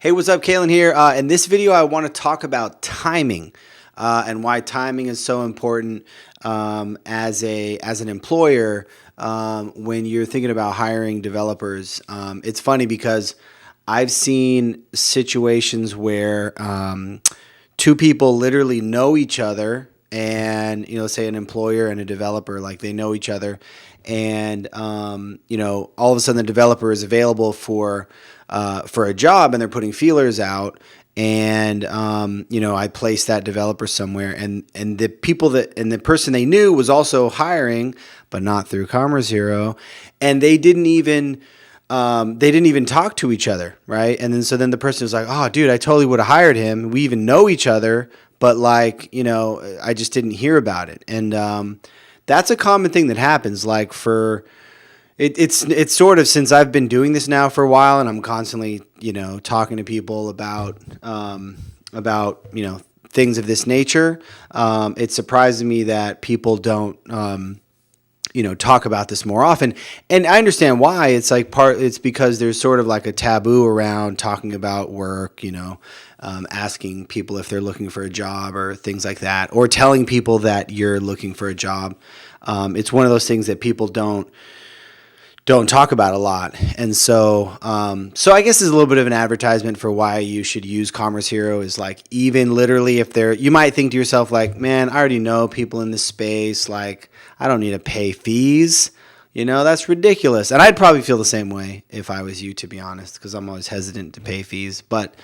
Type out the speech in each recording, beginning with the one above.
Hey, what's up? Kalen here. In this video, I want to talk about timing and why timing is so important as an employer when you're thinking about hiring developers. It's funny because I've seen situations where two people literally know each other, and say an employer and a developer, like they know each other, and all of a sudden the developer is available for a job, and they're putting feelers out, and I placed that developer somewhere, and the person they knew was also hiring, but not through Commerce Hero, and they didn't even talk to each other, right? And then the person was like, "Oh, dude, I totally would have hired him. We even know each other, but I just didn't hear about it." And that's a common thing that happens. Like it's sort of, since I've been doing this now for a while, and I'm constantly talking to people about things of this nature. It surprises me that people don't talk about this more often. And I understand why. It's because there's sort of like a taboo around talking about work, asking people if they're looking for a job or things like that, or telling people that you're looking for a job. It's one of those things that people don't talk about a lot. And so I guess it's a little bit of an advertisement for why you should use Commerce Hero. Is like, even literally, if you might think to yourself like, man, I already know people in this space. Like, I don't need to pay fees. That's ridiculous. And I'd probably feel the same way if I was you, to be honest, because I'm always hesitant to pay fees. But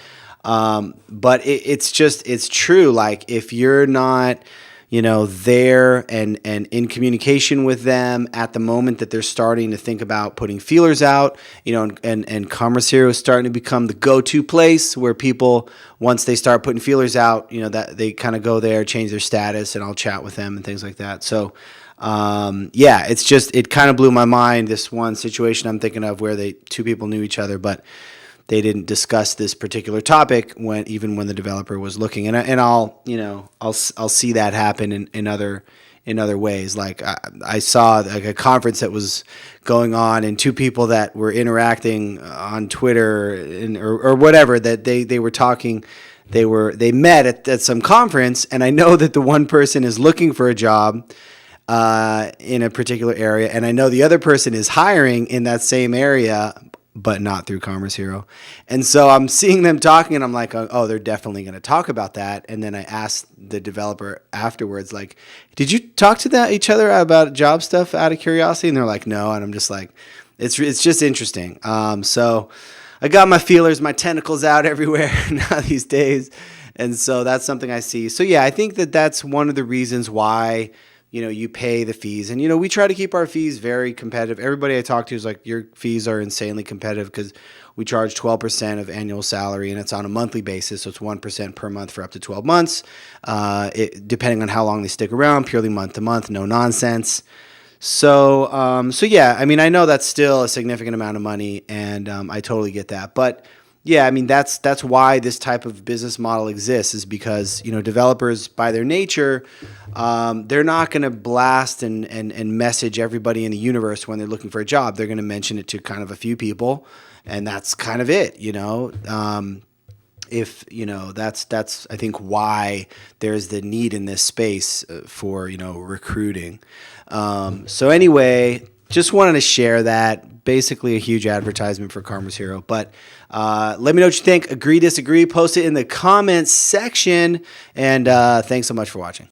it's true. Like, if you're not there and in communication with them at the moment that they're starting to think about putting feelers out, and Commerce Hero is starting to become the go-to place where people, once they start putting feelers out, that they kind of go there, change their status, and I'll chat with them and things like that. So, it kind of blew my mind, this one situation I'm thinking of where two people knew each other, but they didn't discuss this particular topic when the developer was looking, and I'll see that happen in other ways. Like I saw like a conference that was going on, and two people that were interacting on Twitter or whatever, that they were talking. They met at some conference, and I know that the one person is looking for a job in a particular area, and I know the other person is hiring in that same area, but not through Commerce Hero. And so I'm seeing them talking, and I'm like, oh, they're definitely going to talk about that. And then I asked the developer afterwards, like, did you talk to each other about job stuff out of curiosity? And they're like, no. And I'm just like, it's just interesting. So I got my feelers, my tentacles out everywhere now these days. And so that's something I see. So yeah, I think that's one of the reasons why you pay the fees. And, we try to keep our fees very competitive. Everybody I talk to is like, your fees are insanely competitive because we charge 12% of annual salary, and it's on a monthly basis. So it's 1% per month for up to 12 months, depending on how long they stick around, purely month to month, no nonsense. So yeah, I mean, I know that's still a significant amount of money, and I totally get that. But yeah, I mean, that's why this type of business model exists, is because, developers by their nature, they're not going to blast and message everybody in the universe when they're looking for a job. They're going to mention it to kind of a few people, and that's kind of it, that's I think why there's the need in this space for recruiting. So anyway, just wanted to share that. Basically a huge advertisement for Commerce Hero. But let me know what you think. Agree, disagree. Post it in the comments section. And thanks so much for watching.